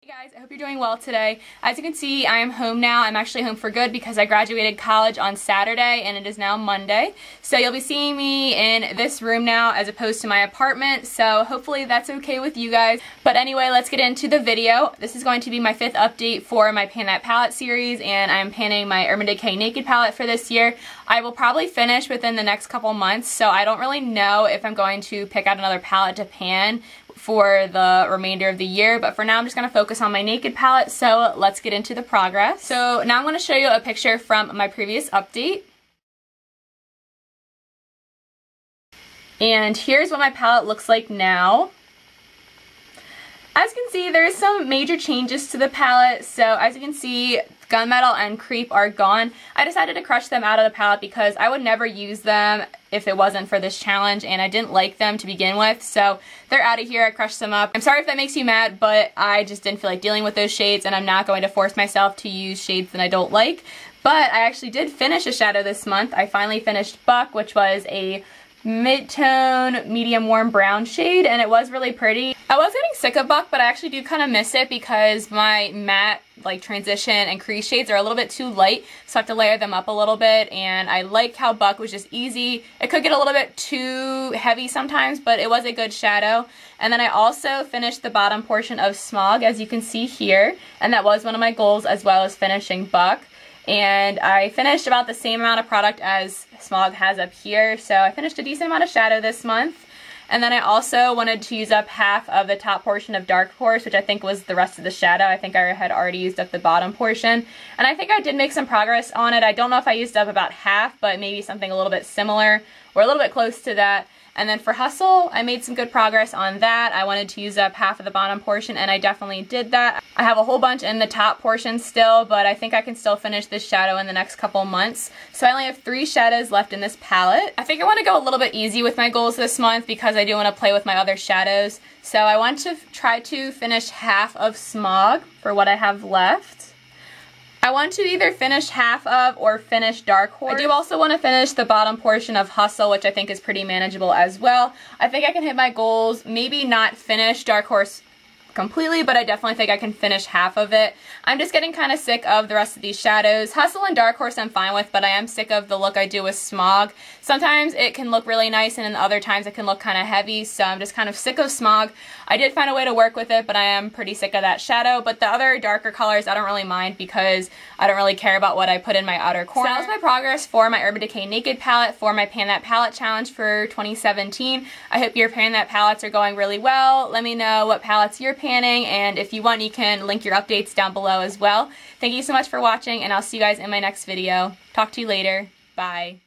Hey guys, I hope you're doing well today. As you can see, I am home now. I'm actually home for good because I graduated college on Saturday and it is now Monday. So you'll be seeing me in this room now as opposed to my apartment, so hopefully that's okay with you guys. But anyway, let's get into the video. This is going to be my 5th update for my Pan That Palette series, and I'm panning my Urban Decay Naked palette for this year. I will probably finish within the next couple months, so I don't really know if I'm going to pick out another palette to pan for the remainder of the year, but for now I'm just going to focus on my Naked palette, so let's get into the progress. So now I'm going to show you a picture from my previous update. And here's what my palette looks like now. As you can see, there's some major changes to the palette. So as you can see, Gunmetal and Creep are gone. I decided to crush them out of the palette because I would never use them if it wasn't for this challenge, and I didn't like them to begin with, so they're out of here. I crushed them up. I'm sorry if that makes you mad, but I just didn't feel like dealing with those shades, and I'm not going to force myself to use shades that I don't like. But I actually did finish a shadow this month. I finally finished Buck, which was a mid-tone, medium warm brown shade, and it was really pretty. I was getting sick of Buck, but I actually do kind of miss it because my matte transition and crease shades are a little bit too light, so I have to layer them up a little bit, and I like how Buck was just easy. It could get a little bit too heavy sometimes, but it was a good shadow. And then I also finished the bottom portion of Smog, as you can see here, and that was one of my goals, as well as finishing Buck. And I finished about the same amount of product as Smog has up here, so I finished a decent amount of shadow this month. And then I also wanted to use up half of the top portion of Dark Horse, which I think was the rest of the shadow. I think I had already used up the bottom portion. And I think I did make some progress on it. I don't know if I used up about half, but maybe something a little bit similar or a little bit close to that. And then for Hustle, I made some good progress on that. I wanted to use up half of the bottom portion, and I definitely did that. I have a whole bunch in the top portion still, but I think I can still finish this shadow in the next couple months. So I only have 3 shadows left in this palette. I think I want to go a little bit easy with my goals this month because I do want to play with my other shadows. So I want to try to finish half of Smog for what I have left. I want to either finish half of or finish Dark Horse. I do also want to finish the bottom portion of Hustle, which I think is pretty manageable as well. I think I can hit my goals, maybe not finish Dark Horse completely, but I definitely think I can finish half of it. I'm just getting kind of sick of the rest of these shadows. Hustle and Dark Horse I'm fine with, but I am sick of the look I do with Smog. Sometimes it can look really nice, and then other times it can look kind of heavy, so I'm just kind of sick of Smog. I did find a way to work with it, but I am pretty sick of that shadow. But the other darker colors I don't really mind because I don't really care about what I put in my outer corner. So that was my progress for my Urban Decay Naked palette for my Pan That Palette challenge for 2017. I hope your Pan That palettes are going really well. Let me know what palettes you're panning, and if you want, you can link your updates down below as well. Thank you so much for watching, and I'll see you guys in my next video. Talk to you later. Bye.